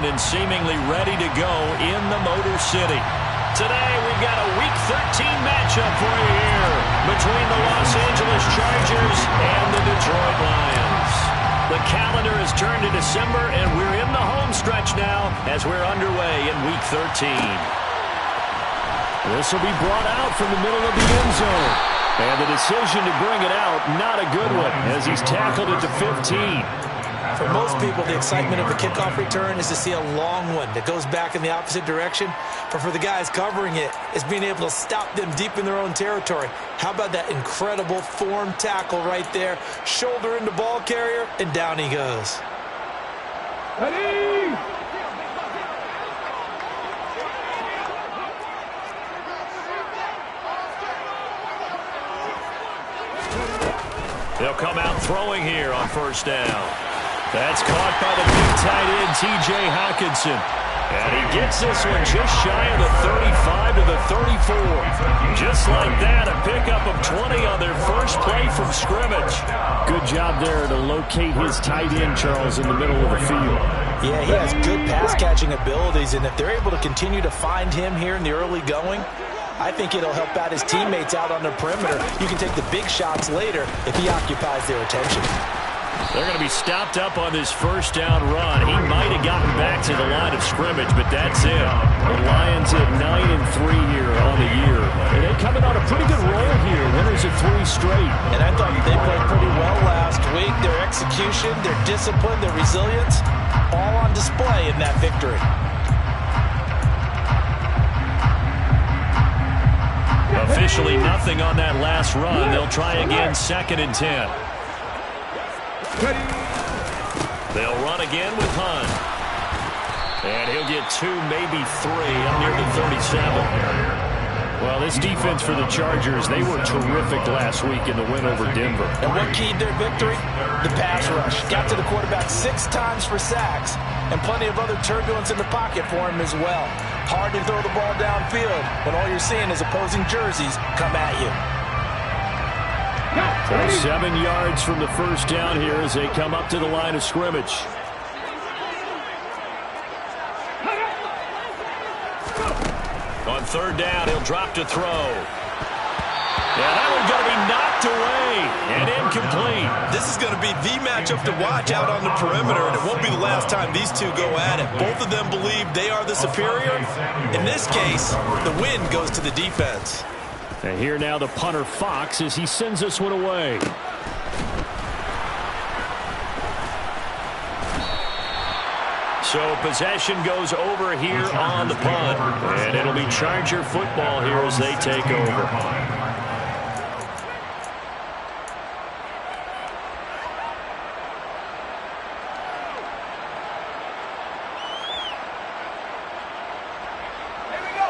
and seemingly ready to go in the Motor City. Today, we've got a Week 13 matchup for you here between the Los Angeles Chargers and the Detroit Lions. The calendar has turned to December, and we're in the home stretch now as we're underway in Week 13. This will be brought out from the middle of the end zone. And the decision to bring it out, not a good one, as he's tackled at the 15. For most people, the excitement of a kickoff return is to see a long one that goes back in the opposite direction. But for the guys covering it, it's being able to stop them deep in their own territory. How about that incredible form tackle right there? Shoulder into ball carrier, and down he goes. Ready! They'll come out throwing here on first down. That's caught by the big tight end, T.J. Hockenson. And he gets this one just shy of the 35 to the 34. Just like that, a pickup of 20 on their first play from scrimmage. Good job there to locate his tight end, Charles, in the middle of the field. Yeah, he has good pass-catching abilities, and if they're able to continue to find him here in the early going, I think it'll help out his teammates out on the perimeter. You can take the big shots later if he occupies their attention. They're going to be stopped up on this first down run. He might have gotten back to the line of scrimmage, but that's it. The Lions at 9-3 here on the year. And they coming on a pretty good roll here. Winners of 3 straight. And I thought they played pretty well last week. Their execution, their discipline, their resilience, all on display in that victory. Officially nothing on that last run. They'll try again, 2nd and 10. They'll run again with Hunt. And he'll get 2, maybe 3 up near the 37. Well, this defense for the Chargers, they were terrific last week in the win over Denver. And what keyed their victory? The pass rush. Got to the quarterback 6 times for sacks, and plenty of other turbulence in the pocket for him as well. Hard to throw the ball downfield when all you're seeing is opposing jerseys come at you. So 7 yards from the first down here as they come up to the line of scrimmage. On 3rd down, he'll drop to throw. Yeah, that one's going to be knocked away and incomplete. This is going to be the matchup to watch out on the perimeter, and it won't be the last time these two go at it. Both of them believe they are the superior. In this case, the win goes to the defense. And here now the punter Fox as he sends this one away. So possession goes over here on the punt. And it'll be Charger football here as they take over.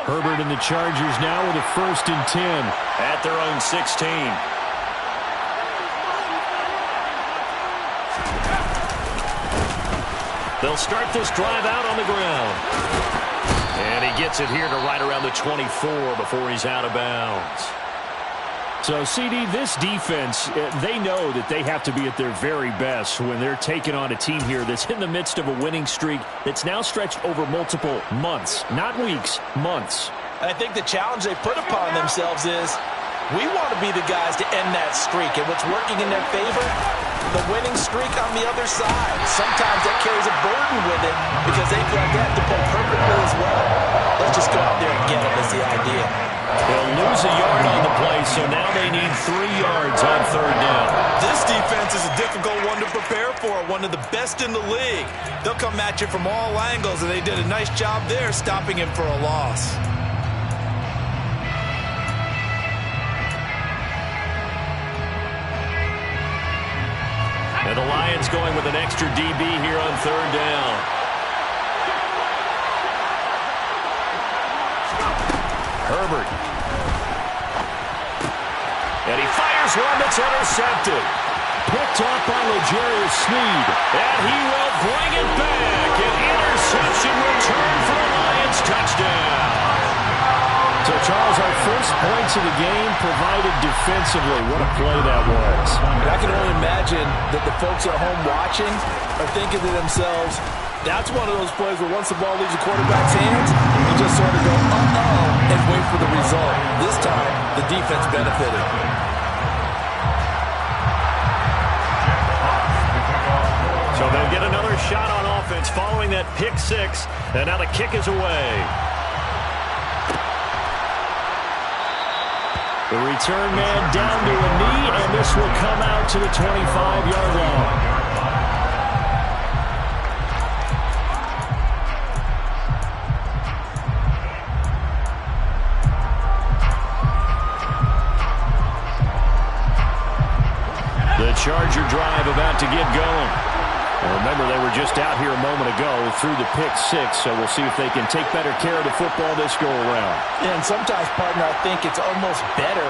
Herbert and the Chargers now with a 1st and 10. At their own 16. They'll start this drive out on the ground. And he gets it here to right around the 24 before he's out of bounds. So, CD, this defense, they know that they have to be at their very best when they're taking on a team here that's in the midst of a winning streak that's now stretched over multiple months, not weeks, months. I think the challenge they put upon themselves is we want to be the guys to end that streak. And what's working in their favor? The winning streak on the other side. Sometimes that carries a burden with it because they feel like they have to play perfectly as well. Let's just go out there and get them is the idea. They'll lose a yard on the play, so now they need 3 yards on 3rd down. This defense is a difficult one to prepare for, one of the best in the league. They'll come at you from all angles, and they did a nice job there stopping him for a loss. And the Lions going with an extra DB here on 3rd down. Herbert. And he fires one that's intercepted. Picked off by L'Jarius Sneed. And he will bring it back. An interception return for a Lions touchdown. So, Charles, our first points of the game provided defensively. What a play that was. And I can only imagine that the folks at home watching are thinking to themselves, that's one of those plays where once the ball leaves the quarterback's hands, you just sort of go, uh-oh, and wait for the result. This time, the defense benefited. So they'll get another shot on offense following that pick six. And now the kick is away. The return man down to a knee, and this will come out to the 25-yard line. The Charger drive about to get going. Well, remember, they were just out here a moment ago through the pick six, so we'll see if they can take better care of the football this go-around. And sometimes, partner, I think it's almost better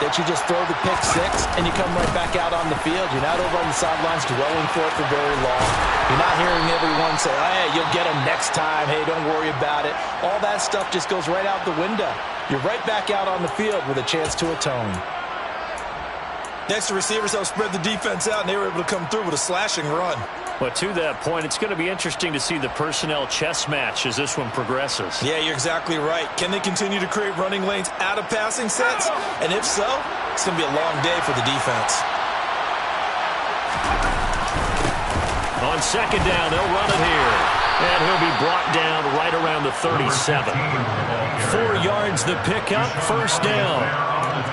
that you just throw the pick six and you come right back out on the field. You're not over on the sidelines dwelling for it for very long. You're not hearing everyone say, oh, hey, you'll get them next time. Hey, don't worry about it. All that stuff just goes right out the window. You're right back out on the field with a chance to atone. Next, the receivers helped spread the defense out, and they were able to come through with a slashing run. But to that point, it's going to be interesting to see the personnel chess match as this one progresses. Yeah, you're exactly right. Can they continue to create running lanes out of passing sets? And if so, it's going to be a long day for the defense. On second down, they'll run it here. And he'll be brought down right around the 37. 4 yards the pickup, first down.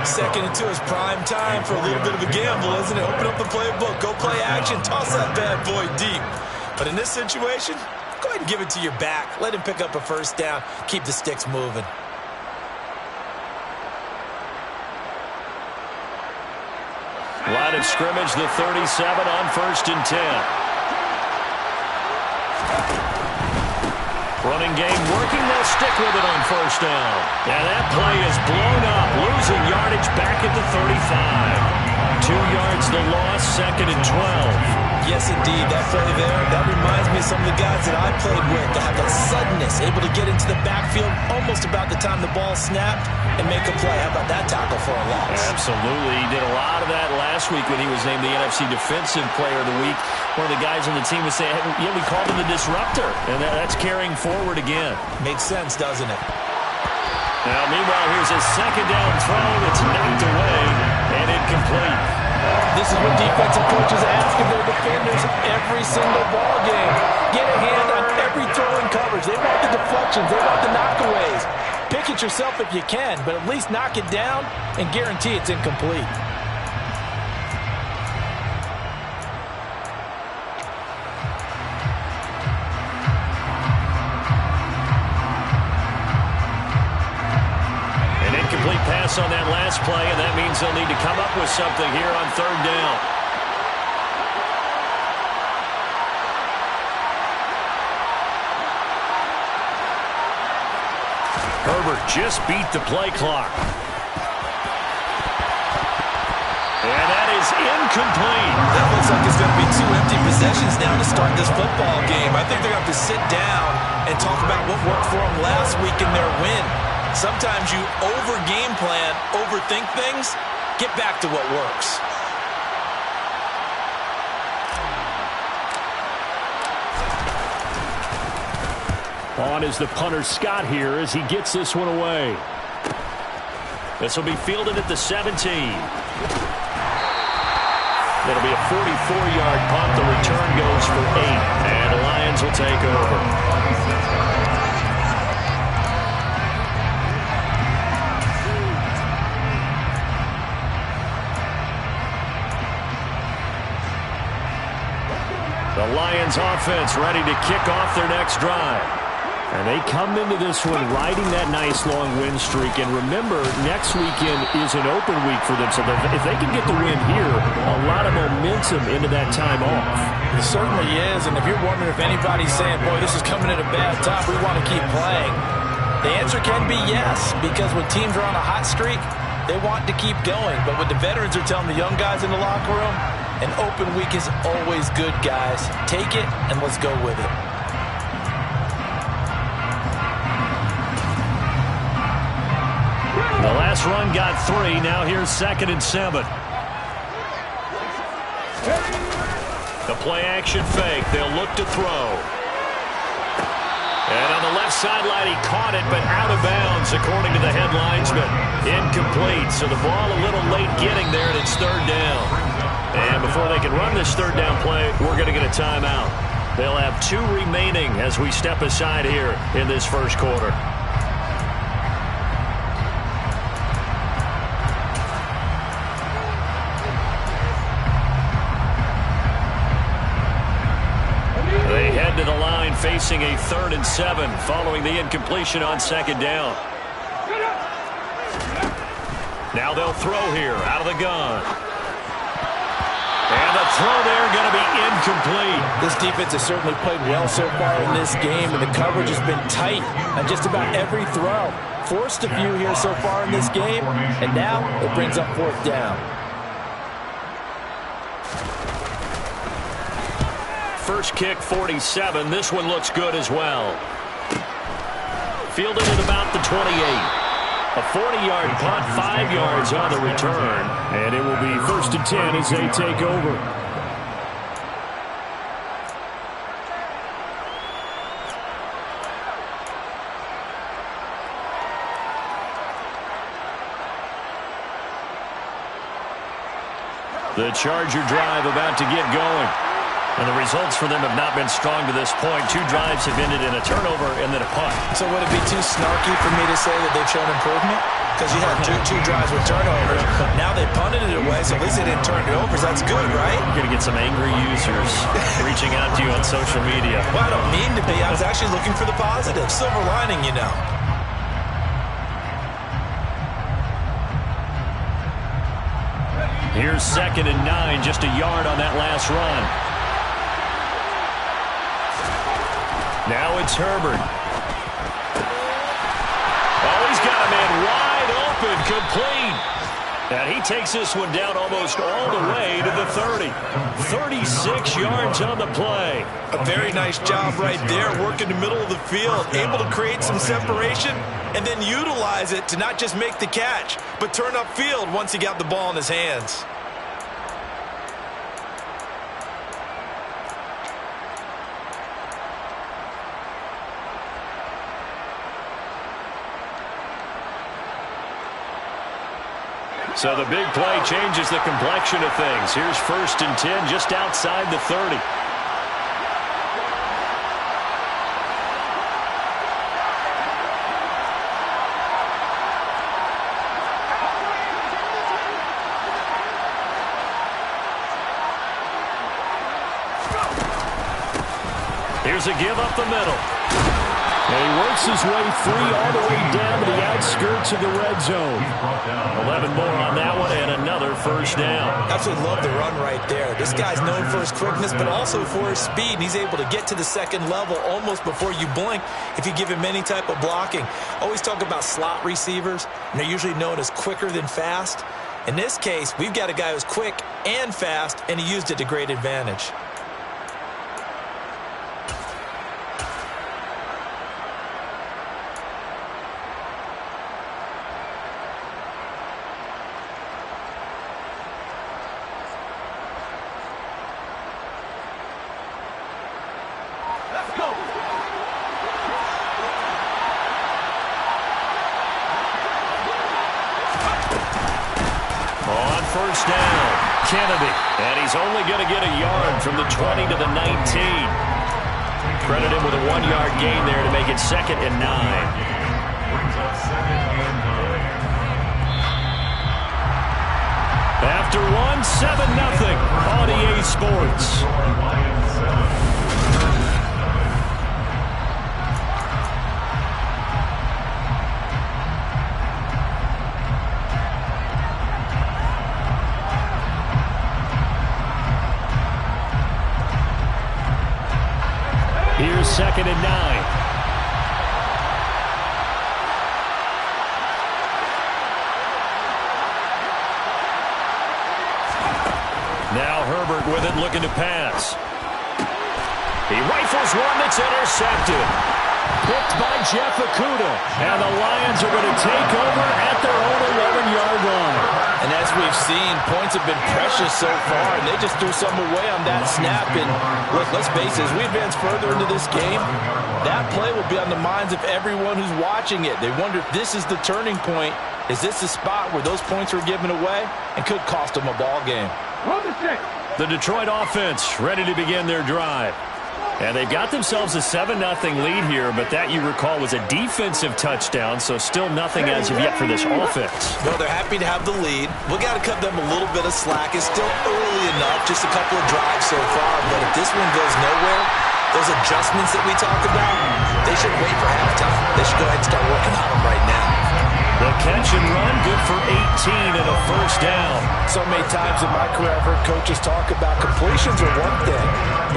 Second and 2 is prime time for a little bit of a gamble, isn't it? Open up the playbook, go play action, toss that bad boy deep. But in this situation, go ahead and give it to your back. Let him pick up a first down. Keep the sticks moving. Line of scrimmage, the 37 on first and 10. Running game working, they'll stick with it on first down. And that play is blown up, losing yardage back at the 35. 2 yards the loss, second and 12. Yes, indeed, that play there, that reminds me of some of the guys that I played with that have that suddenness, able to get into the backfield almost about the time the ball snapped and make a play. How about that tackle for a loss? Absolutely. He did a lot of that last week when he was named the NFC Defensive Player of the Week. One of the guys on the team was saying, yeah, we called him the disruptor, and that's carrying forward again. Makes sense, doesn't it? Now, meanwhile, here's a second down throw that's knocked away and incomplete. This is what defensive coaches ask of their defenders every single ball game. Get a hand on every throw in coverage. They want the deflections. They want the knockaways. Pick it yourself if you can, but at least knock it down and guarantee it's incomplete. Incomplete pass on that last play, and that means they'll need to come up with something here on third down. Herbert just beat the play clock. And that is incomplete. That looks like it's going to be 2 empty possessions now to start this football game. I think they're going to have to sit down and talk about what worked for them last week in their win. Sometimes you over-game plan, overthink things, get back to what works. On is the punter Scott here as he gets this one away. This will be fielded at the 17. It'll be a 44-yard punt. The return goes for 8, and the Lions will take over. The Lions offense ready to kick off their next drive. And they come into this one riding that nice long win streak. And remember, next weekend is an open week for them. So if they can get the win here, a lot of momentum into that time off. It certainly is. And if you're wondering if anybody's saying, boy, this is coming at a bad time, we want to keep playing, the answer can be yes. Because when teams are on a hot streak, they want to keep going. But what the veterans are telling the young guys in the locker room, an open week is always good, guys. Take it, and let's go with it. The last run got 3. Now here's 2nd and 7. The play-action fake. They'll look to throw. And on the left sideline, he caught it, but out of bounds, according to the head linesman. Incomplete. So the ball a little late getting there, and it's 3rd down. And before they can run this 3rd down play, we're going to get a timeout. They'll have 2 remaining as we step aside here in this first quarter. They head to the line facing a 3rd and 7 following the incompletion on 2nd down. Now they'll throw here out of the gun. And the throw there going to be incomplete. This defense has certainly played well so far in this game, and the coverage has been tight on just about every throw. Forced a few here so far in this game, and now it brings up 4th down. First kick, 47. This one looks good as well. Fielded at about the 28. A 40-yard punt, 5 yards on the return. And it will be 1st and 10 as they take over. The Charger drive about to get going. And the results for them have not been strong to this point. 2 drives have ended in a turnover and then a punt. So would it be too snarky for me to say that they've shown improvement? Because you had two drives with turnovers. Now they punted it away, so at least they didn't turn it over. That's good, right? You're going to get some angry users reaching out to you on social media. Well, I don't mean to be. I was actually looking for the positive. Silver lining, you know. Here's 2nd and 9, just a yard on that last run. Now it's Herbert. Oh, he's got a man wide open, complete. And he takes this one down almost all the way to the 30. 36 yards on the play. A very nice job right there, working the middle of the field, able to create some separation, and then utilize it to not just make the catch, but turn upfield once he got the ball in his hands. So the big play changes the complexion of things. Here's 1st and 10 just outside the 30. Here's a give up the middle. And he works his way free all the way down to the outskirts of the red zone. 11 more on that one and another 1st down. Absolutely love the run right there. This guy's known for his quickness, but also for his speed. And he's able to get to the 2nd level almost before you blink if you give him any type of blocking. Always talk about slot receivers, and they're usually known as quicker than fast. In this case, we've got a guy who's quick and fast, and he used it to great advantage. First down, Kennedy. And he's only going to get a yard from the 20 to the 19. Credit him with a 1-yard gain there to make it 2nd and 9. After 7-0 on EA Sports. Here's 2nd and 9. Now Herbert with it, looking to pass. He rifles one that's intercepted. Picked by Jeff Okudah. And the Lions are going to take over at their own 11-yard line. And as we've seen, points have been precious so far, and they just threw some away on that snap. And look, let's face it, as we advance further into this game, that play will be on the minds of everyone who's watching it. They wonder if this is the turning point. Is this the spot where those points were given away and could cost them a ball game? The Detroit offense ready to begin their drive. And they've got themselves a 7-0 lead here, but that, you recall, was a defensive touchdown, so still nothing as of yet for this offense. Well, they're happy to have the lead. We got to cut them a little bit of slack. It's still early enough, just a couple of drives so far, but if this one goes nowhere, those adjustments that we talk about, they should wait for halftime. They should go ahead and start working on them right now. The catch and run, good for 18 and a first down. So many times in my career I've heard coaches talk about completions are one thing.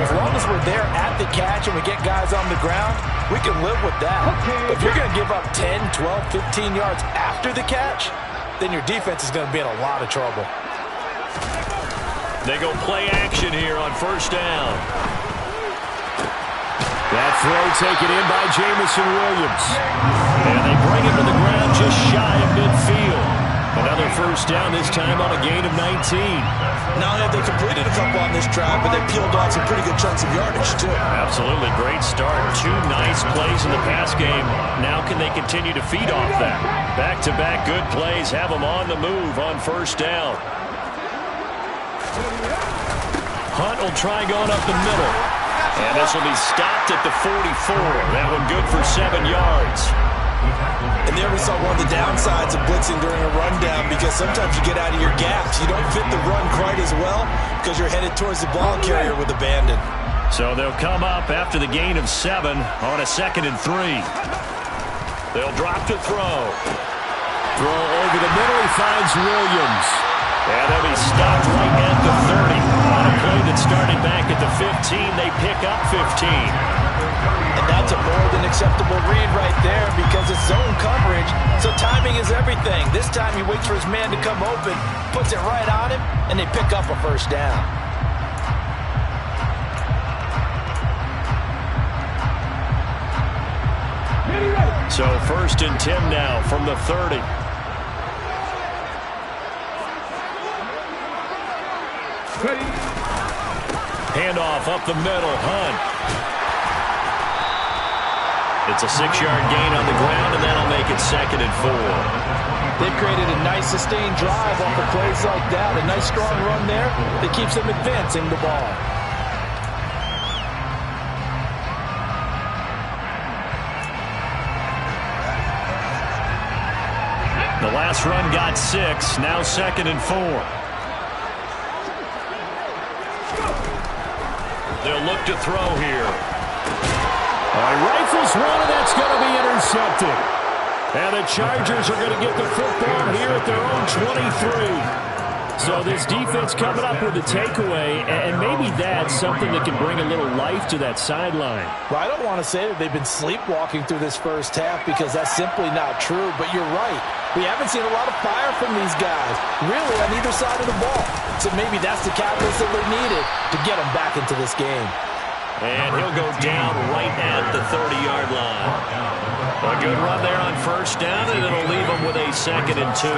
As long as we're there at the catch and we get guys on the ground, we can live with that. If you're going to give up 10, 12, 15 yards after the catch, then your defense is going to be in a lot of trouble. They go play action here on first down. That throw taken in by Jamison Williams. And they bring him to the ground just shy of midfield. Another first down, this time on a gain of 19. Not only have they completed a couple on this drive, but they peeled off some pretty good chunks of yardage, too. Absolutely. Great start. 2 nice plays in the pass game. Now can they continue to feed off that? Back-to-back good plays have them on the move on first down. Hunt will try going up the middle. And this will be stopped at the 44. That one good for 7 yards. And there we saw one of the downsides of blitzing during a rundown, because sometimes you get out of your gaps. You don't fit the run quite as well because you're headed towards the ball carrier with abandon. So they'll come up after the gain of 7 on a 2nd and 3. They'll drop to throw. Throw over the middle. He finds Williams. And they'll be stopped right at the 30. On a play that started back at the 15, they pick up 15. And that's a more than acceptable read right there, because it's zone coverage, so timing is everything. This time he waits for his man to come open, puts it right on him, and they pick up a first down. So 1st and 10 now from the 30. Handoff up the middle. Hunt. It's a 6-yard gain on the ground, and that'll make it 2nd and 4. They've created a nice sustained drive off of plays like that. A nice strong run there that keeps them advancing the ball. The last run got 6. Now 2nd and 4. They'll look to throw here. Rifles one, and that's going to be intercepted. And the Chargers are going to get the football here at their own 23. So this defense coming up with a takeaway, and maybe that's something that can bring a little life to that sideline. Well, I don't want to say that they've been sleepwalking through this first half, because that's simply not true, but you're right. We haven't seen a lot of fire from these guys, really, on either side of the ball. So maybe that's the catalyst that they needed to get them back into this game. And he'll go down right at the 30-yard line. A good run there on first down, and it'll leave them with a 2nd and 2.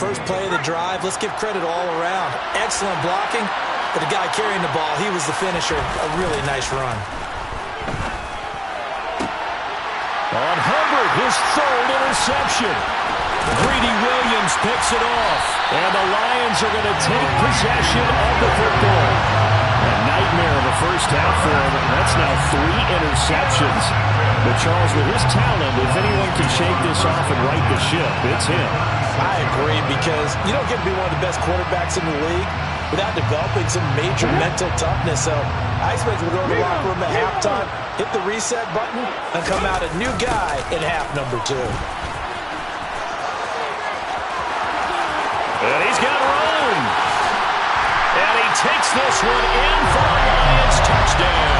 First play of the drive, let's give credit all around. Excellent blocking, but the guy carrying the ball, he was the finisher. A really nice run. On Hubbard, his 3rd interception. Greedy Williams picks it off, and the Lions are going to take possession of the football. A nightmare of a first half for him. That's now 3 interceptions. But Charles, with his talent, if anyone can shake this off and right the ship, it's him. I agree, because you don't get to be one of the best quarterbacks in the league without developing some major mental toughness. So I expect we'll go to the locker room at halftime, hit the reset button, and come out a new guy in half number 2. And he's got room. And he takes this one in for a Lions touchdown.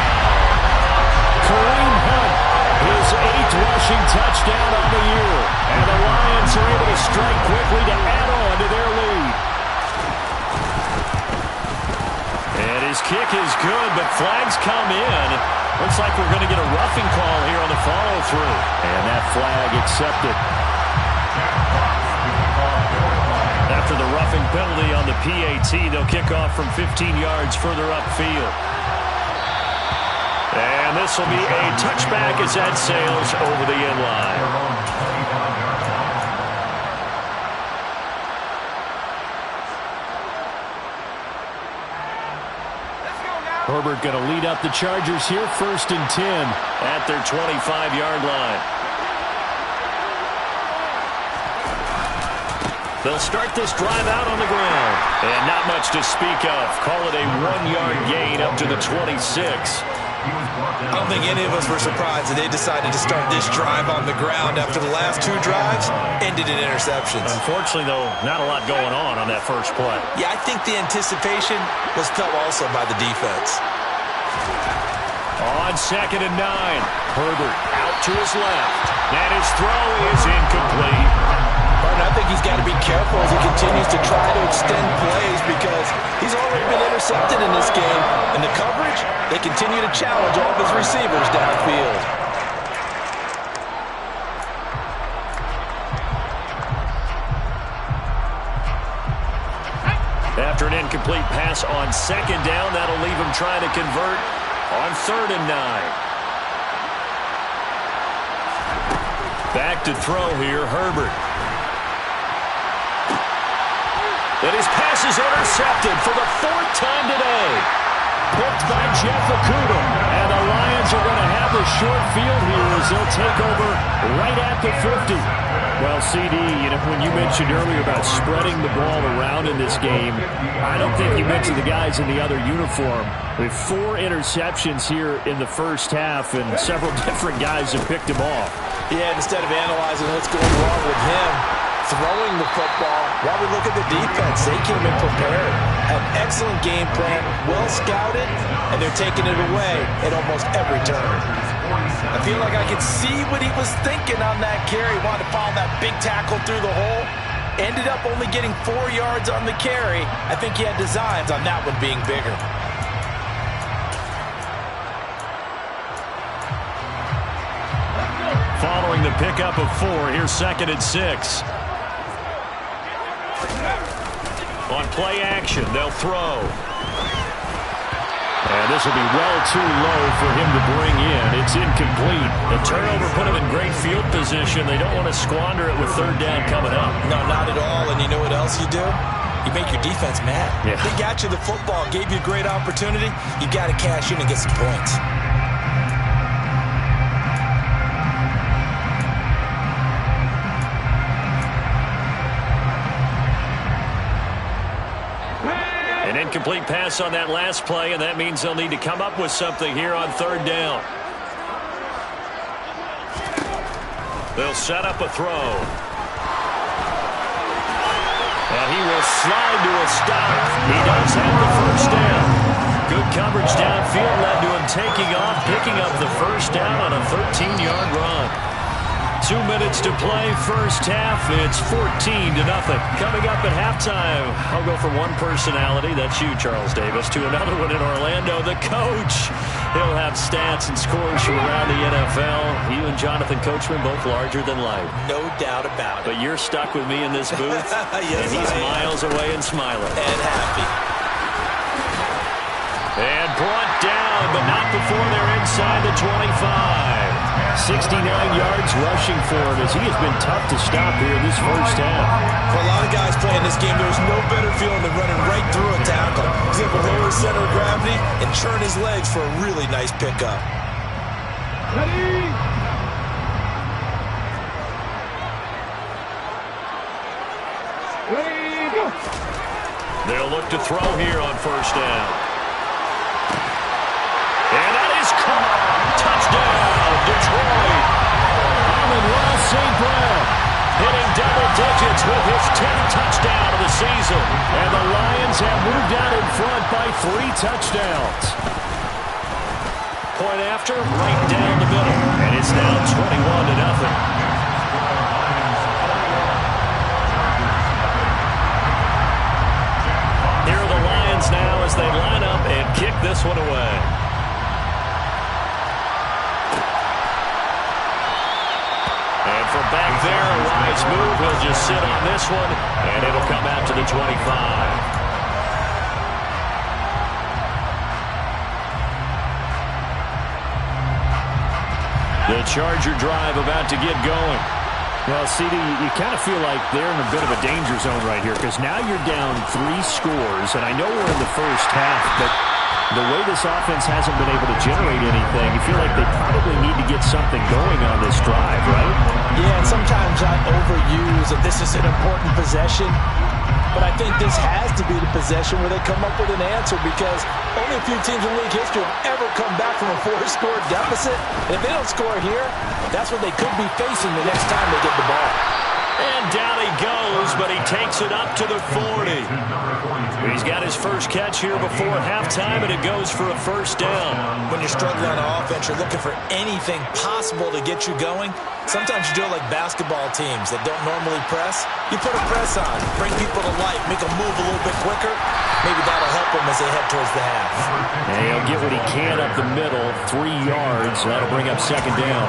Kareem Hunt, his 8th rushing touchdown on the year. And the Lions are able to strike quickly to add on to their lead. And his kick is good, but flags come in. Looks like we're going to get a roughing call through. And that flag accepted. After the roughing penalty on the PAT, they'll kick off from 15 yards further upfield. And this will be a touchback as that sails over the end line. Herbert going to lead up the Chargers here, 1st and 10 at their 25-yard line. They'll start this drive out on the ground. And not much to speak of. Call it a 1-yard gain up to the 26. I don't think any of us were surprised that they decided to start this drive on the ground after the last 2 drives ended in interceptions. Unfortunately, though, not a lot going on that first play. Yeah, I think the anticipation was felt also by the defense. On 2nd and 9, Herbert out to his left. And his throw is incomplete. I think he's got to be careful as he continues to try to extend plays because he's already been intercepted in this game. And the coverage, they continue to challenge all of his receivers downfield. After an incomplete pass on 2nd down, that'll leave him trying to convert on 3rd and 9. Back to throw here, Herbert. And his pass is intercepted for the 4th time today. Picked by Jeff Okuda. And the Lions are going to have a short field here as they'll take over right at the 50. Well, CD, when you mentioned earlier about spreading the ball around in this game, I don't think you mentioned the guys in the other uniform. With 4 interceptions here in the first half, and several different guys have picked them off. Yeah, instead of analyzing what's going wrong with him, throwing the football, while we look at the defense, they came in prepared. An excellent game plan, well scouted, and they're taking it away at almost every turn. I feel like I could see what he was thinking on that carry. Wanted to follow that big tackle through the hole. Ended up only getting 4 yards on the carry. I think he had designs on that one being bigger. Following the pickup of 4, here's 2nd and 6. On play action, they'll throw. And this will be well too low for him to bring in. It's incomplete. The turnover put him in great field position. They don't want to squander it with 3rd down coming up. No, not at all. And you know what else you do? You make your defense mad. Yeah. They got you the football, gave you a great opportunity. You got to cash in and get some points. An incomplete pass on that last play, and that means they'll need to come up with something here on 3rd down. They'll set up a throw. And he will slide to a stop. He does have the 1st down. Good coverage downfield led to him taking off, picking up the 1st down on a 13-yard run. 2 minutes to play, first half. It's 14-0. Coming up at halftime, I'll go from one personality, that's you, Charles Davis, to another one in Orlando, the coach. He'll have stats and scores from around the NFL. You and Jonathan Coachman, both larger than life. No doubt about it. But you're stuck with me in this booth, yes, and he's miles away and smiling. And happy. And brought down, but not before they're inside the 25. 69 yards rushing for him as he has been tough to stop here this first half. For a lot of guys playing this game, there's no better feeling than running right through a tackle. He's able to lower his center of gravity and churn his legs for a really nice pickup. Ready? Ready, go! They'll look to throw here on 1st down. And that is caught. Touchdown, Detroit. Amon-Ra St. Brown hitting double digits with his 10th touchdown of the season. And the Lions have moved out in front by 3 touchdowns. Point after, right down the middle. And it's now 21-0. Here are the Lions now as they line up and kick this one away. from back there, a wise move. He'll just sit on this one, and it'll come out to the 25. The Charger drive about to get going. Well, CD, you kind of feel like they're in a bit of a danger zone right here because now you're down 3 scores, and I know we're in the first half, but the way this offense hasn't been able to generate anything, you feel like they probably need to get something going on this drive, right? Yeah, and sometimes I overuse that this is an important possession, but I think this has to be the possession where they come up with an answer because only a few teams in league history have ever come back from a 4-score deficit. And if they don't score here, that's what they could be facing the next time they get the ball. And down he goes, but he takes it up to the 40. He's got his first catch here before halftime, and it goes for a first down. When you're struggling on offense, you're looking for anything possible to get you going. Sometimes you do it like basketball teams that don't normally press. You put a press on, bring people to life, make them move a little bit quicker. Maybe that'll help them as they head towards the half. And he'll get what he can up the middle, 3 yards. That'll bring up second down.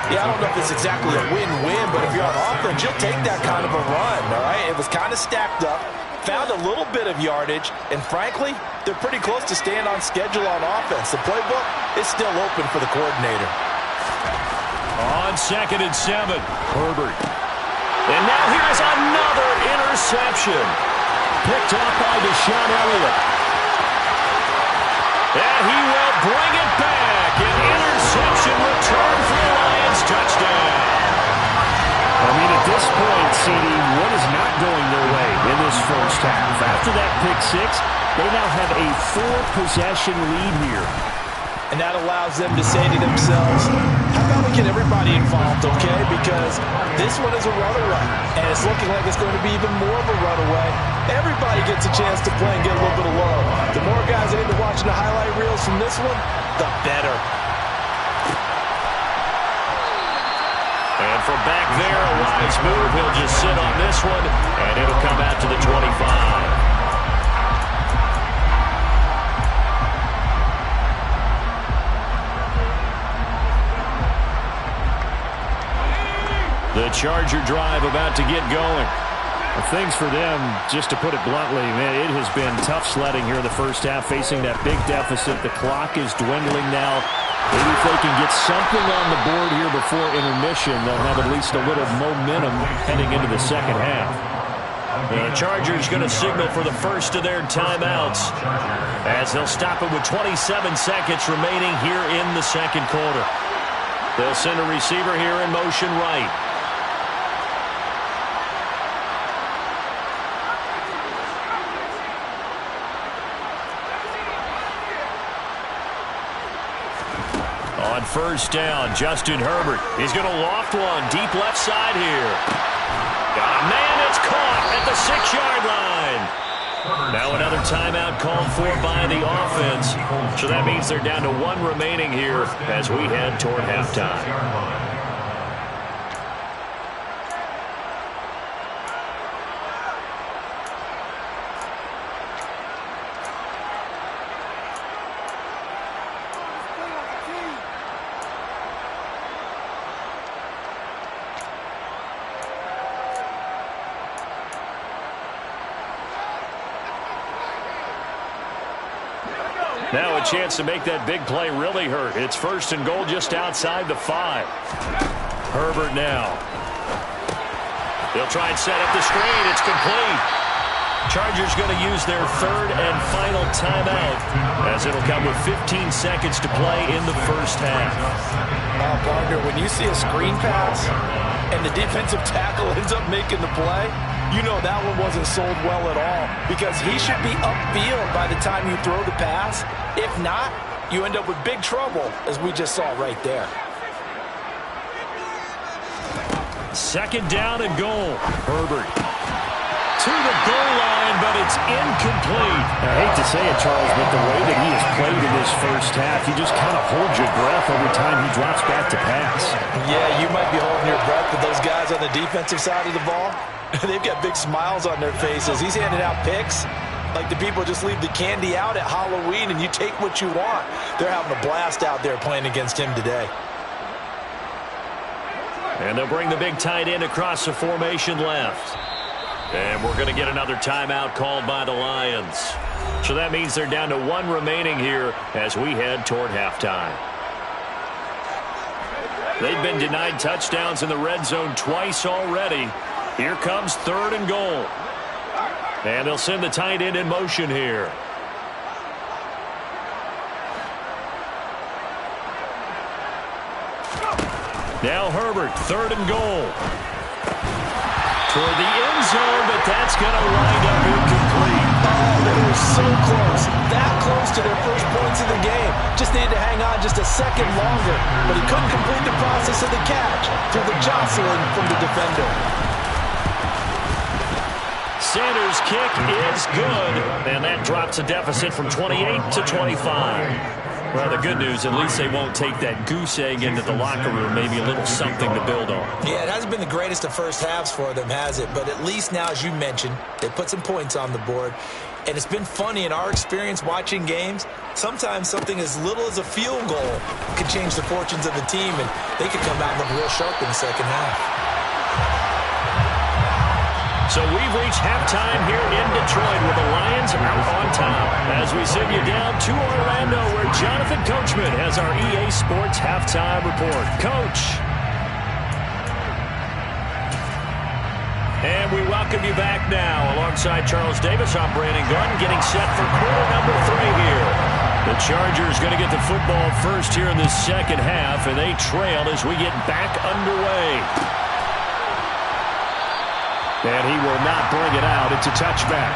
Yeah, I don't know if it's exactly a win-win, but if you're on offense, you'll take that kind of a run, all right? It was kind of stacked up, found a little bit of yardage, and frankly, they're pretty close to staying on schedule on offense. The playbook is still open for the coordinator. On 2nd and 7, Herbert. And now here's another interception. Picked off by Deshaun Elliott. And he will bring it back. An interception return for the Lions. Touchdown. I mean, at this point, CD, what is not going their way in this first half? After that pick 6, they now have a 4-possession lead here. And that allows them to say to themselves, how about we get everybody involved, okay? Because this one is a runaway, and it's looking like it's going to be even more of a runaway. Everybody gets a chance to play and get a little bit of love. The more guys that end up watching the highlight reels from this one, the better. And from back there, a wise move. He'll just sit on this one, and it'll come out to the 25. The Charger drive about to get going. Well, things for them, just to put it bluntly, man, it has been tough sledding here in the first half, facing that big deficit. The clock is dwindling now. Maybe if they can get something on the board here before intermission, they'll have at least a little momentum heading into the second half. The Chargers going to signal for the first of their timeouts as they'll stop it with 27 seconds remaining here in the second quarter. They'll send a receiver here in motion right. On first down, Justin Herbert. He's going to loft one deep left side here. Got a man that's caught at the 6-yard line. Now another timeout called for by the offense. So that means they're down to 1 remaining here as we head toward halftime. Now a chance to make that big play really hurt. It's 1st and goal just outside the 5. Herbert now. They'll try and set up the screen. It's complete. Chargers going to use their 3rd and final timeout as it'll come with 15 seconds to play in the first half. Partner, when you see a screen pass and the defensive tackle ends up making the play, you know that one wasn't sold well at all because he should be upfield by the time you throw the pass. If not, you end up with big trouble, as we just saw right there. 2nd down and goal. Herbert to the goal line, but it's incomplete. I hate to say it, Charles, but the way that he has played in this first half, you just kind of hold your breath every time he drops back to pass. Yeah, you might be holding your breath, but those guys on the defensive side of the ball, they've got big smiles on their faces. He's handing out picks like the people just leave the candy out at Halloween and you take what you want. They're having a blast out there playing against him today. And they'll bring the big tight end across the formation left. And we're going to get another timeout called by the Lions. So that means they're down to 1 remaining here as we head toward halftime. They've been denied touchdowns in the red zone twice already. Here comes 3rd and goal. And they'll send the tight end in motion here. Now Herbert, 3rd and goal. Toward the end zone, but that's going to wind up incomplete. Oh, they were so close. That close to their first points of the game. Just needed to hang on just a second longer. But he couldn't complete the process of the catch through the jostling from the defender. Sanders' kick is good. And that drops a deficit from 28 to 25. Well, the good news, at least they won't take that goose egg into the locker room. Maybe a little something to build on. Yeah, it hasn't been the greatest of first halves for them, has it? But at least now, as you mentioned, they put some points on the board. And it's been funny in our experience watching games. Sometimes something as little as a field goal can change the fortunes of the team, and they could come out and look real sharp in the second half. So we've reached halftime here in Detroit with the Lions out on top. As we send you down to Orlando where Jonathan Coachman has our EA Sports halftime report. Coach. And we welcome you back now. Alongside Charles Davis, I'm Brandon Gunn getting set for quarter number 3 here. The Chargers going to get the football first here in this second half, and they trail as we get back underway. And he will not bring it out. It's a touchback.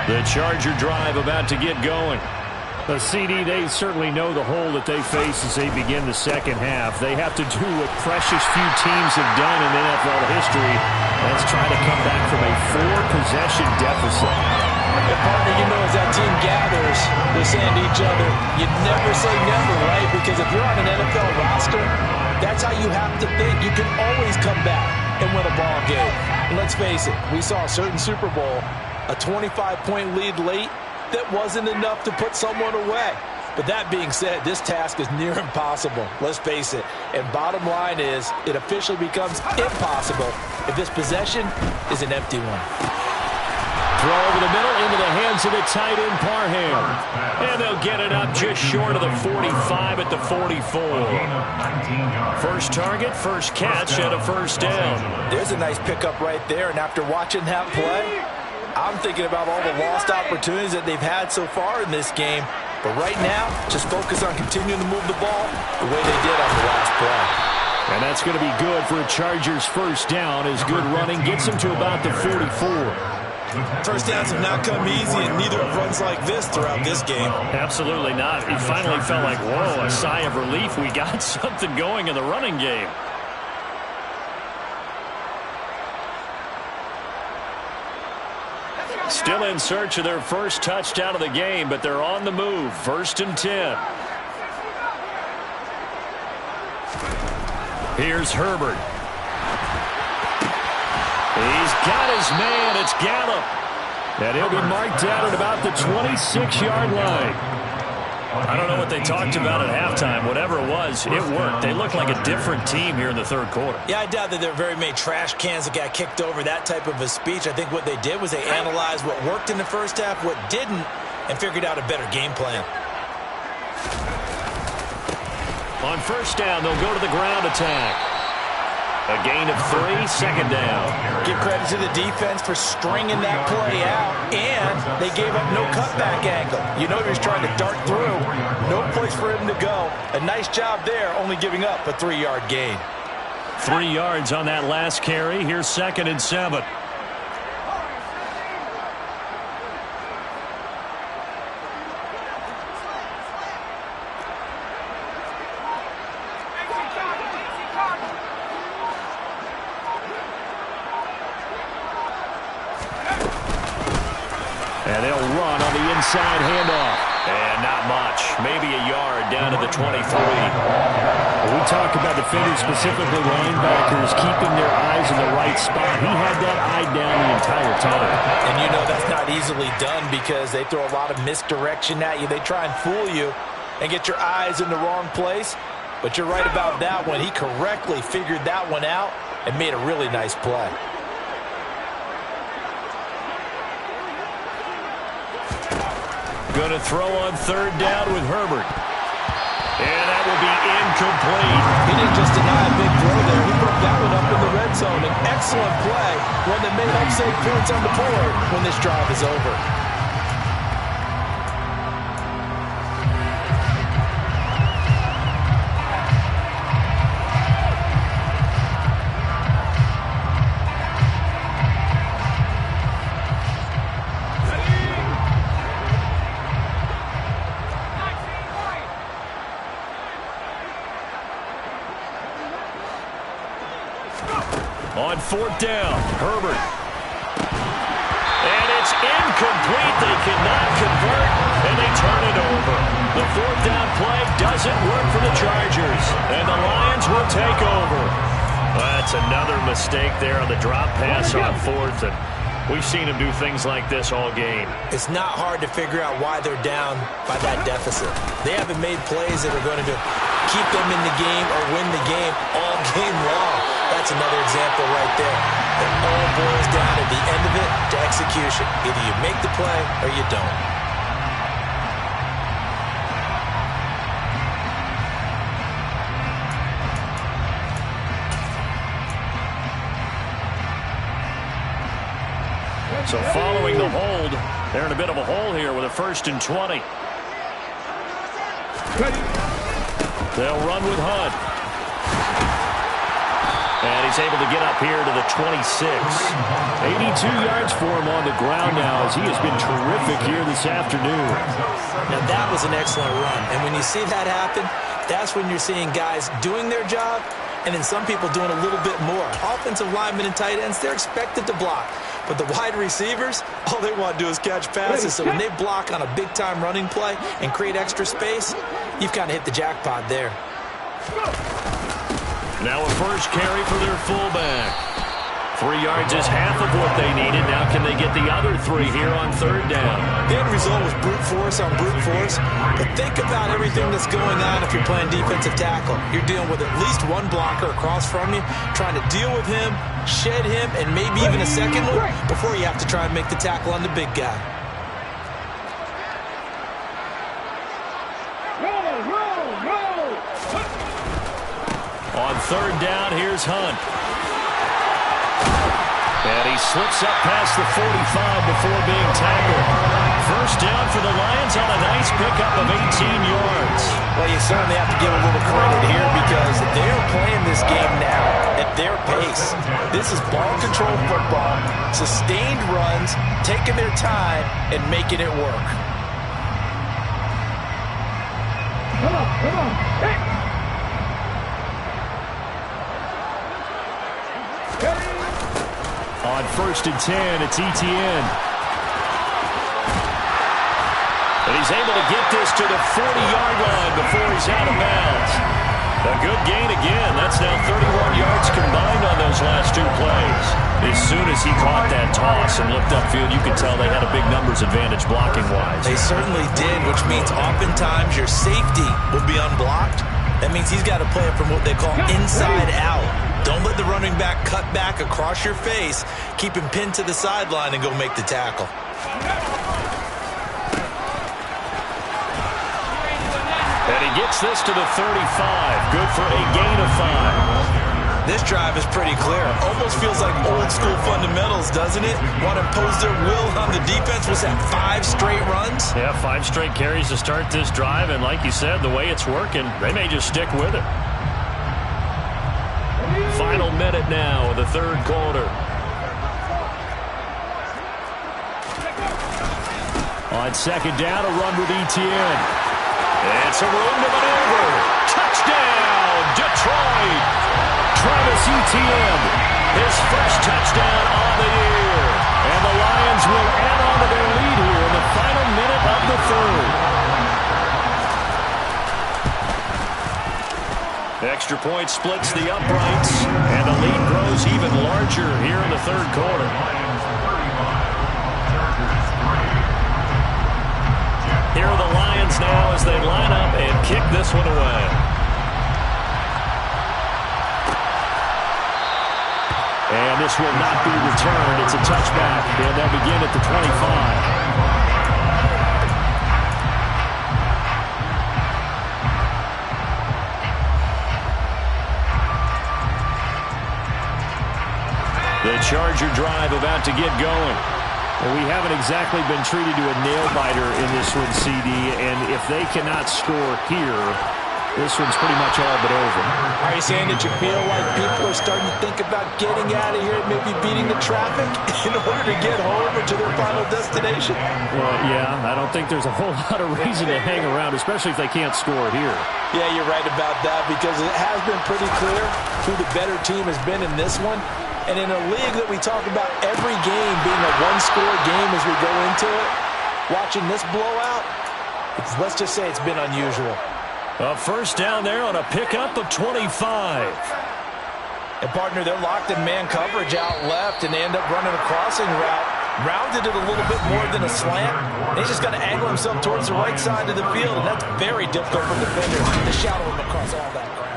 The Charger drive about to get going. The CD, they certainly know the hole that they face as they begin the second half. They have to do what precious few teams have done in NFL history. That's try to come back from a 4-possession deficit. And partner, you know, as that team gathers, they're saying to each other, you never say never, right? Because if you're on an NFL roster, that's how you have to think. You can always come back and win a ball game. And let's face it, we saw a certain Super Bowl, a 25-point lead late, that wasn't enough to put someone away. But that being said, this task is near impossible. Let's face it. And bottom line is, it officially becomes impossible if this possession is an empty one. Throw over the middle into the hands of the tight end, Parham. And they'll get it up just short of the 45 at the 44. First target, first catch, and a first down. There's a nice pickup right there. And after watching that play, I'm thinking about all the lost opportunities that they've had so far in this game. But right now, just focus on continuing to move the ball the way they did on the last play. And that's going to be good for a Chargers first down as good running gets them to about the 44. First downs have not come easy, and neither have runs like this throughout this game. Absolutely not. He finally felt like, whoa, a sigh of relief. We got something going in the running game. Still in search of their first touchdown of the game, but they're on the move. 1st and 10. Here's Herbert. He's got his man. It's Gallup. And he'll be marked down at about the 26-yard line. I don't know what they talked about at halftime. Whatever it was, it worked. They look like a different team here in the third quarter. Yeah, I doubt that there were very many trash cans that got kicked over, that type of a speech. I think what they did was they analyzed what worked in the first half, what didn't, and figured out a better game plan. On first down, they'll go to the ground attack. A gain of 3, second down. Give credit to the defense for stringing that play out, and they gave up no cutback angle. You know he was trying to dart through. No place for him to go. A nice job there, only giving up a 3-yard gain. 3 yards on that last carry. Here's 2nd and 7. And they'll run on the inside handoff. And not much. Maybe a yard down to the 23. We talk about defenders, specifically linebackers, keeping their eyes in the right spot. He had that eye down the entire time. And you know that's not not easily done because they throw a lot of misdirection at you. They try and fool you and get your eyes in the wrong place. But you're right about that one. He correctly figured that one out and made a really nice play. Going to throw on third down with Herbert. And that will be incomplete. He didn't just deny a big throw there. He broke that one up in the red zone. An excellent play, one that made up save points on the board when this drive is over. On fourth down, Herbert. And it's incomplete. They cannot convert, and they turn it over. The fourth down play doesn't work for the Chargers, and the Lions will take over. That's another mistake there on the drop pass on fourth, and we've seen him do things like this all game. It's not hard to figure out why they're down by that deficit. They haven't made plays that are going to keep them in the game or win the game all game long. That's another example right there. It all boils down at the end of it to execution. Either you make the play or you don't. So following the hold, they're in a bit of a hole here with a 1st and 20. They'll run with Hunt. And he's able to get up here to the 26. 82 yards for him on the ground now as he has been terrific here this afternoon. Now that was an excellent run. And when you see that happen, that's when you're seeing guys doing their job and then some people doing a little bit more. Offensive linemen and tight ends, they're expected to block. But the wide receivers, all they want to do is catch passes. So when they block on a big-time running play and create extra space, you've kind of hit the jackpot there. Now a first carry for their fullback. 3 yards is half of what they needed. Now can they get the other 3 here on third down? The end result was brute force on brute force. But think about everything that's going on if you're playing defensive tackle. You're dealing with at least one blocker across from you, trying to deal with him, shed him, and maybe even a second one before you have to try and make the tackle on the big guy. On third down, here's Hunt. And he slips up past the 45 before being tackled. First down for the Lions on a nice pickup of 18 yards. Well, you certainly have to give a little credit here because they're playing this game now at their pace. This is ball control football, sustained runs, taking their time, and making it work. Come on, hey! On 1st and 10, it's Etienne. And he's able to get this to the 40-yard line before he's out of bounds. A good gain again. That's now 31 yards combined on those last 2 plays. As soon as he caught that toss and looked upfield, you could tell they had a big numbers advantage blocking-wise. They certainly did, which means oftentimes your safety will be unblocked. That means he's got to play it from what they call inside out. Don't let the running back cut back across your face. Keep him pinned to the sideline and go make the tackle. And he gets this to the 35. Good for a gain of 5. This drive is pretty clear. Almost feels like old school fundamentals, doesn't it? Want to impose their will on the defense. Was that 5 straight runs? Yeah, 5 straight carries to start this drive. And like you said, the way it's working, they may just stick with it. Final minute now of the third quarter. On second down, a run with Etienne. It's a room to maneuver. Touchdown, Detroit. Travis Etienne, his first touchdown on the year. And the Lions will add on to their lead here in the final minute of the third. Extra point splits the uprights, and the lead grows even larger here in the third quarter. they line up and kick this one away. And this will not be returned. It's a touchback, and they'll begin at the 25. The Charger drive about to get going. Well, we haven't exactly been treated to a nail-biter in this one, CD, and if they cannot score here, this one's pretty much all but over. Are you saying that you feel like people are starting to think about getting out of here, maybe beating the traffic in order to get home or to their final destination? Well, yeah, I don't think there's a whole lot of reason to hang around, especially if they can't score here. Yeah, you're right about that, because it has been pretty clear who the better team has been in this one. And in a league that we talk about every game being a one-score game as we go into it, watching this blowout, let's just say it's been unusual. A first down there on a pickup of 25. And, partner, they're locked in man coverage out left, and they end up running a crossing route. Rounded it a little bit more than a slant. He's just got to angle himself towards the right side of the field, and that's very difficult for defenders to shadow him across all that ground.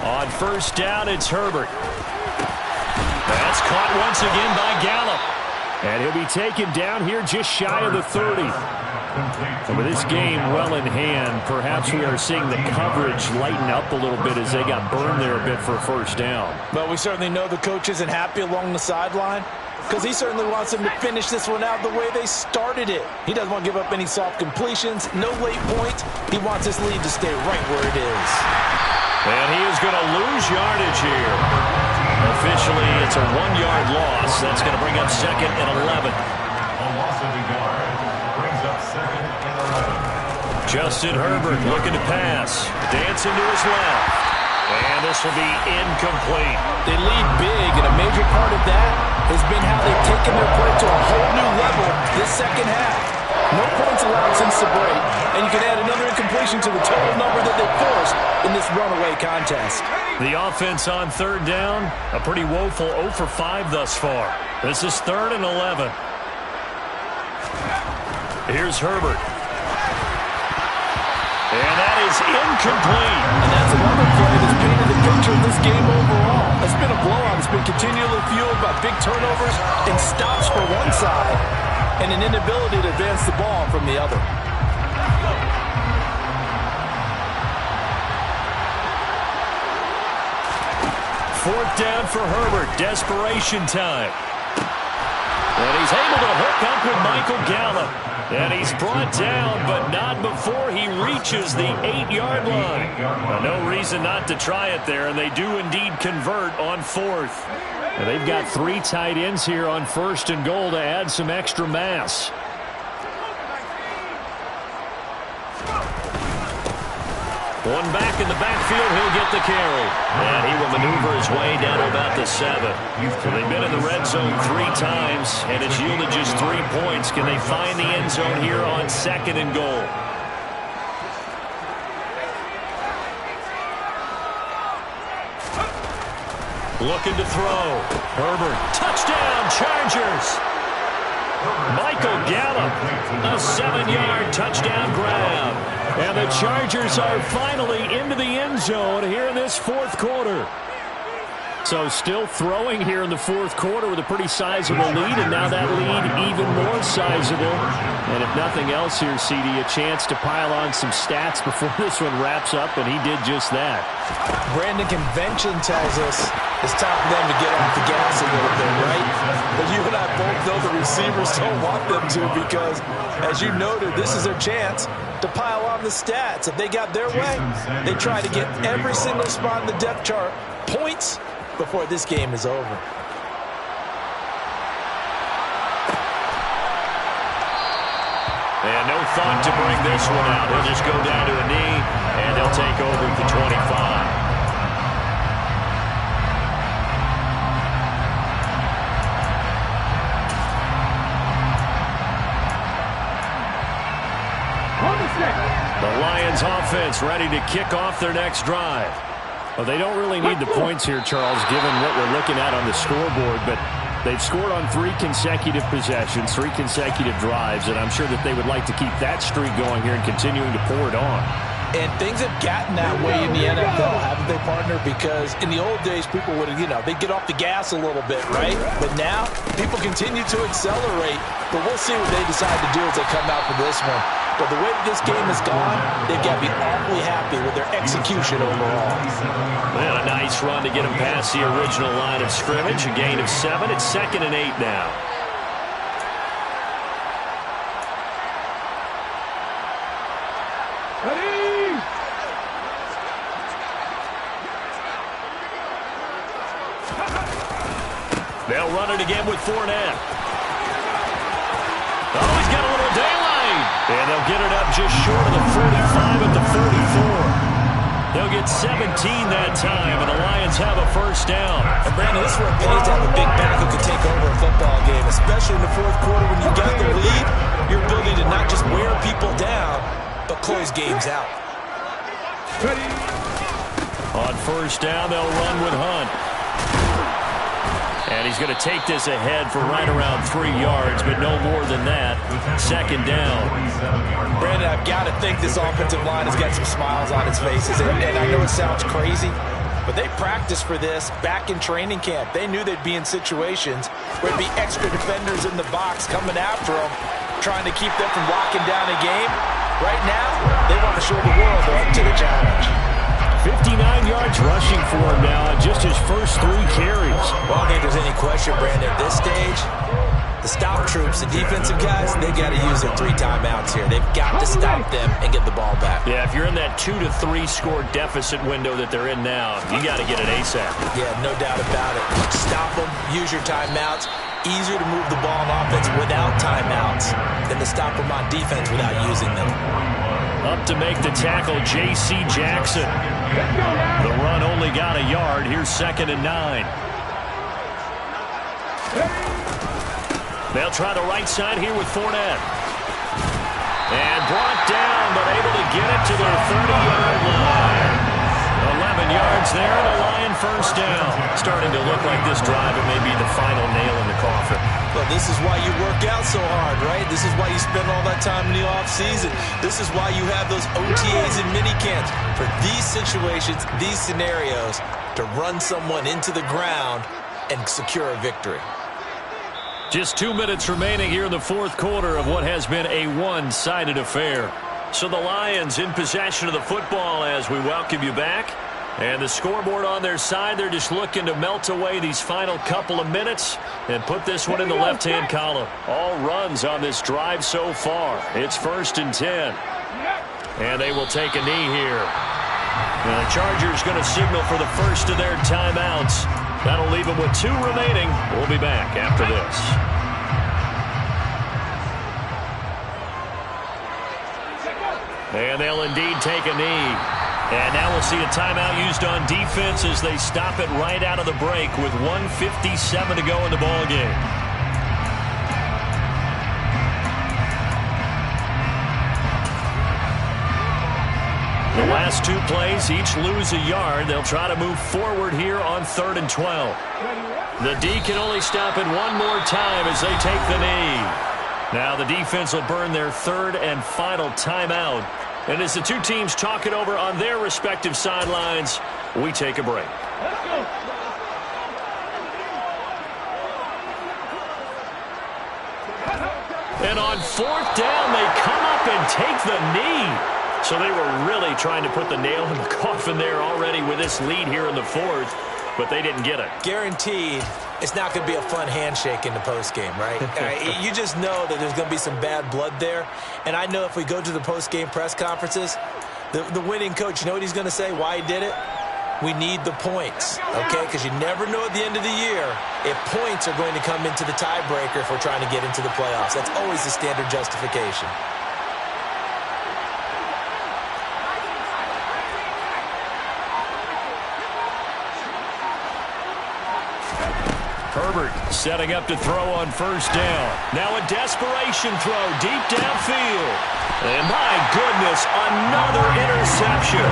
On first down, it's Herbert. That's caught once again by Gallup. And he'll be taken down here just shy of the 30. And with this game well in hand, perhaps we are seeing the coverage lighten up a little bit as they got burned there a bit for a first down. But we certainly know the coach isn't happy along the sideline, because he certainly wants them to finish this one out the way they started it. He doesn't want to give up any soft completions, no late points. He wants this lead to stay right where it is. And he is going to lose yardage here. Officially, it's a 1-yard loss. That's going to bring up 2nd and 11. A loss of a yard brings up 2nd and 11. Justin Herbert looking to pass. Dancing to his left. And this will be incomplete. They lead big, and a major part of that has been how they've taken their play to a whole new level this second half. No points allowed since the break, and you can add another incompletion to the total number that they forced in this runaway contest. The offense on third down, a pretty woeful 0 for 5 thus far. This is 3rd and 11. Here's Herbert. And that is incomplete. And that's another play that's painted the picture of this game overall. It's been a blowout. It's been continually fueled by big turnovers and stops for one side, and an inability to advance the ball from the other. Fourth down for Herbert. Desperation time. And he's able to hook up with Michael Gallup. And he's brought down, but not before he reaches the 8-yard line. Well, no reason not to try it there, and they do indeed convert on 4th. And they've got 3 tight ends here on 1st and goal to add some extra mass. One back in the backfield, he'll get the carry. And he will maneuver his way down to about the 7. So they've been in the red zone 3 times, and it's yielded just 3 points. Can they find the end zone here on 2nd and goal? Looking to throw. Herbert. Touchdown, Chargers. Michael Gallup, a 7-yard touchdown grab. And the Chargers are finally into the end zone here in this 4th quarter. So still throwing here in the 4th quarter with a pretty sizable lead, and now that lead even more sizable. And if nothing else here, CD, a chance to pile on some stats before this one wraps up, and he did just that. Brandon, convention tells us it's time for them to get off the gas a little bit, right? But you and I both know the receivers don't want them to, because, as you noted, this is their chance to pile on the stats. If they got their way, they try to get every single spot in the depth chart points before this game is over. And no thought to bring this one out. He'll just go down to a knee, and they'll take over at the 25. Lions offense ready to kick off their next drive. Well, they don't really need the points here, Charles, given what we're looking at on the scoreboard, but they've scored on 3 consecutive possessions, 3 consecutive drives, and I'm sure that they would like to keep that streak going here and continuing to pour it on. And things have gotten that way in the NFL, haven't they, partner? Because in the old days, people would, they'd get off the gas a little bit, right? But now, people continue to accelerate. But we'll see what they decide to do as they come out for this one. But the way that this game has gone, they've got to be awfully happy with their execution overall. And a nice run to get them past the original line of scrimmage. A gain of 7. It's 2nd and 8 now. They'll run it again with Fournette. Oh, he's got a little daylight. And they'll get it up just short of the 45 at the 44. They'll get 17 that time, and the Lions have a first down. And Brandon, this is where it pays to have a big back who can take over a football game, especially in the fourth quarter when you've got the lead. Your ability to not just wear people down, but close games out. On first down, they'll run with Hunt. And he's going to take this ahead for right around 3 yards, but no more than that. 2nd down. Brandon, I've got to think this offensive line has got some smiles on its faces. And I know it sounds crazy, but they practiced for this back in training camp. They knew they'd be in situations where there'd be extra defenders in the box coming after them, trying to keep them from locking down a game. Right now, they want to show the world they're up to the challenge. 59 yards rushing for him now on just his first 3 carries. Well, I don't think there's any question, Brandon, at this stage, the stop troops, the defensive guys, they got to use their 3 timeouts here. They've got to stop them and get the ball back. Yeah, if you're in that 2 to 3 score deficit window that they're in now, you got to get it ASAP. Yeah, no doubt about it. Stop them, use your timeouts. Easier to move the ball on offense without timeouts than to stop them on defense without using them. Up to make the tackle, J.C. Jackson. The run only got a yard. Here's 2nd and 9. They'll try the right side here with Fournette. And brought down, but able to get it to their 30-yard line. 11 yards there, and a Lion first down. Starting to look like this drive, it may be the final nail in the coffin. Well, this is why you work out so hard, right? This is why you spend all that time in the offseason. This is why you have those OTAs and minicamps. For these situations, these scenarios, to run someone into the ground and secure a victory. Just 2 minutes remaining here in the fourth quarter of what has been a one-sided affair. So the Lions in possession of the football as we welcome you back. And the scoreboard on their side, they're just looking to melt away these final couple of minutes and put this one in the left-hand column. All runs on this drive so far. It's 1st and 10. And they will take a knee here. And the Chargers going to signal for the first of their timeouts. That'll leave them with 2 remaining. We'll be back after this. And they'll indeed take a knee. And now we'll see a timeout used on defense as they stop it right out of the break with 1:57 to go in the ballgame. The last 2 plays, each lose a yard. They'll try to move forward here on 3rd and 12. The D can only stop it one more time as they take the knee. Now the defense will burn their 3rd and final timeout. And as the 2 teams talk it over on their respective sidelines, we take a break. And on 4th down, they come up and take the knee. So they were really trying to put the nail in the coffin there already with this lead here in the 4th, but they didn't get it. Guaranteed it's not going to be a fun handshake in the postgame, right? You just know that there's going to be some bad blood there. And I know if we go to the postgame press conferences, the winning coach, you know what he's going to say, why he did it? We need the points, okay? Because you never know at the end of the year if points are going to come into the tiebreaker if we're trying to get into the playoffs. That's always the standard justification. Herbert setting up to throw on first down. Now a desperation throw deep downfield. And my goodness, another interception.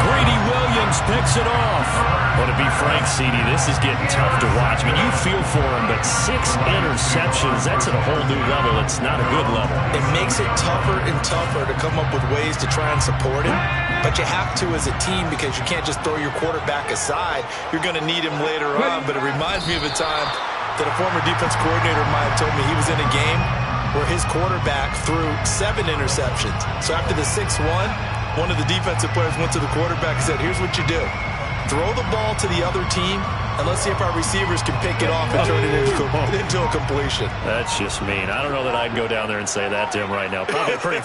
Greedy Williams picks it off. Well, to be frank, CD, this is getting tough to watch. I mean, you feel for him, but 6 interceptions, that's at a whole new level. It's not a good level. It makes it tougher and tougher to come up with ways to try and support him. But you have to as a team because you can't just throw your quarterback aside. You're going to need him later on. But it reminds me of a time that a former defense coordinator of mine told me he was in a game where his quarterback threw 7 interceptions. So after the 6-1, one of the defensive players went to the quarterback and said, here's what you do. Throw the ball to the other team, and let's see if our receivers can pick it off and turn it into a completion. That's just mean. I don't know that I'd go down there and say that to him right now. Probably pretty